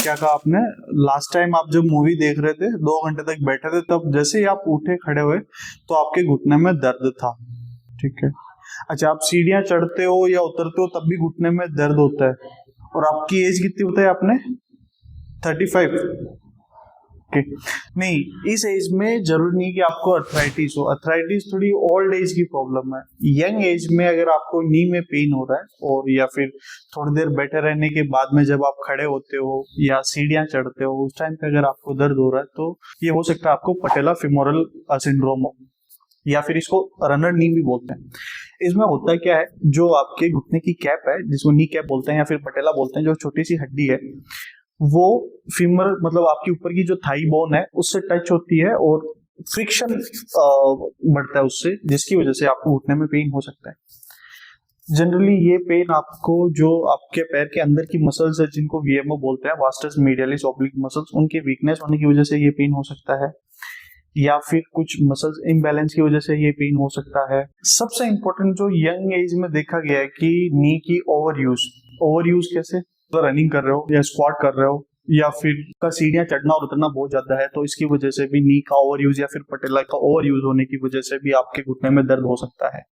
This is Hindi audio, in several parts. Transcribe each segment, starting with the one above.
क्या कहा आपने? लास्ट टाइम आप जब मूवी देख रहे थे 2 घंटे तक बैठे थे, तब जैसे ही आप उठे खड़े हुए तो आपके घुटने में दर्द था। ठीक है। अच्छा, आप सीढ़ियां चढ़ते हो या उतरते हो तब भी घुटने में दर्द होता है। और आपकी एज कितनी बताई आपने? 35। ओके। नहीं, इस एज में जरूरी नहीं कि आपको अर्थराइटिस हो। अर्थराइटिस थोड़ी ओल्ड एज की प्रॉब्लम है। यंग एज में अगर आपको नी में पेन हो रहा है और या फिर थोड़ी देर बैठे रहने के बाद में जब आप खड़े होते हो या सीढ़ियां चढ़ते हो उस टाइम पे अगर आपको दर्द हो रहा है तो ये हो सकता है आपको पटेला फेमोरल सिंड्रोम हो, या फिर इसको रनर नी भी बोलते हैं। इसमें होता क्या है, जो आपके घुटने की कैप है जिसको नी कैप बोलते हैं या फिर पटेला बोलते हैं, जो छोटी सी हड्डी है वो फीमर मतलब आपकी ऊपर की जो थाई बोन है उससे टच होती है और फ्रिक्शन बढ़ता है उससे, जिसकी वजह से आपको घुटने में पेन हो सकता है। जनरली ये पेन आपको जो आपके पैर के अंदर की मसल्स है जिनको वीएमओ बोलते हैं, वास्टस मीडियलिस ऑब्लिक मसल्स, उनके वीकनेस होने की वजह से ये पेन हो सकता है, या फिर कुछ मसल्स इम्बैलेंस की वजह से ये पेन हो सकता है। सबसे इंपॉर्टेंट जो यंग एज में देखा गया है कि नी की ओवर यूज कैसे, तो रनिंग कर रहे हो या स्क्वाट कर रहे हो या फिर का सीढ़ियां चढ़ना और उतरना बहुत ज्यादा है तो इसकी वजह से भी नी का ओवर यूज या फिर पटेला का ओवर यूज होने की वजह से भी आपके घुटने में दर्द हो सकता है।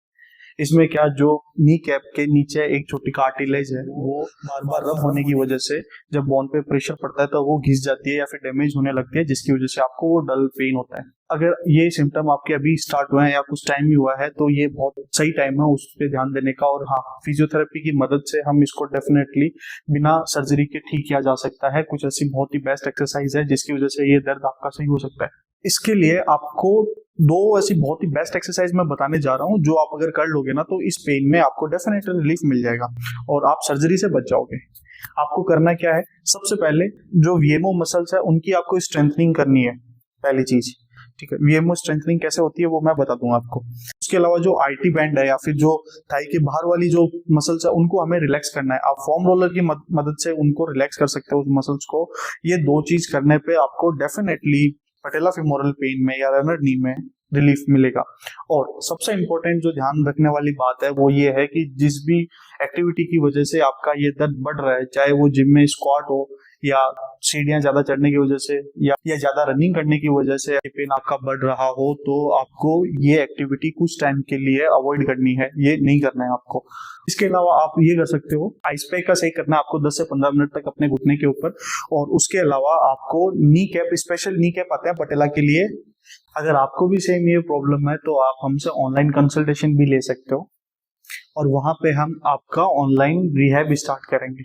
इसमें क्या, जो नी कैप के नीचे एक छोटी कार्टिलेज है वो बार बार रब होने की वजह से जब बोन पे प्रेशर पड़ता है तो वो घिस जाती है या फिर डैमेज होने लगती है, जिसकी वजह से आपको वो डल पेन होता है। अगर ये सिम्टम आपके अभी स्टार्ट हुए हैं या कुछ टाइम ही हुआ है तो ये बहुत सही टाइम है उस पर ध्यान देने का। और हाँ, फिजियोथेरेपी की मदद से हम इसको डेफिनेटली बिना सर्जरी के ठीक किया जा सकता है। कुछ ऐसी बहुत ही बेस्ट एक्सरसाइज है जिसकी वजह से ये दर्द आपका सही हो सकता है। इसके लिए आपको 2 ऐसी बहुत ही बेस्ट एक्सरसाइज मैं बताने जा रहा हूँ जो आप अगर कर लोगे ना तो इस पेन में आपको डेफिनेटली रिलीफ मिल जाएगा और आप सर्जरी से बच जाओगे। आपको करना क्या है, सबसे पहले जो वीएमओ मसल्स है उनकी आपको स्ट्रेंथनिंग करनी है, पहली चीज। ठीक है, वीएमओ स्ट्रेंथनिंग कैसे होती है वो मैं बता दूंगा आपको। उसके अलावा जो आईटी बैंड है या फिर जो थाई के बाहर वाली जो मसल्स है उनको हमें रिलैक्स करना है। आप फोम रोलर की मदद से उनको रिलैक्स कर सकते हो उस मसल्स को। ये 2 चीज करने पे आपको डेफिनेटली पटेला फेमोरल पेन में या रनर नी में रिलीफ मिलेगा। और सबसे इंपॉर्टेंट जो ध्यान रखने वाली बात है वो ये है कि जिस भी एक्टिविटी की वजह से आपका ये दर्द बढ़ रहा है, चाहे वो जिम में स्क्वाट हो या सीढ़ियां ज्यादा चढ़ने की वजह से या ज्यादा रनिंग करने की वजह से पेन आपका बढ़ रहा हो, तो आपको ये एक्टिविटी कुछ टाइम के लिए अवॉइड करनी है, ये नहीं करना है आपको। इसके अलावा आप ये कर सकते हो, आइस पैक का सही करना है आपको 10 से 15 मिनट तक अपने घुटने के ऊपर। और उसके अलावा आपको knee cap, special knee cap आते हैं पटेला के लिए। अगर आपको भी सेम ये प्रॉब्लम है तो आप हमसे ऑनलाइन कंसल्टेशन भी ले सकते हो और वहां पे हम आपका ऑनलाइन रिहैब स्टार्ट करेंगे।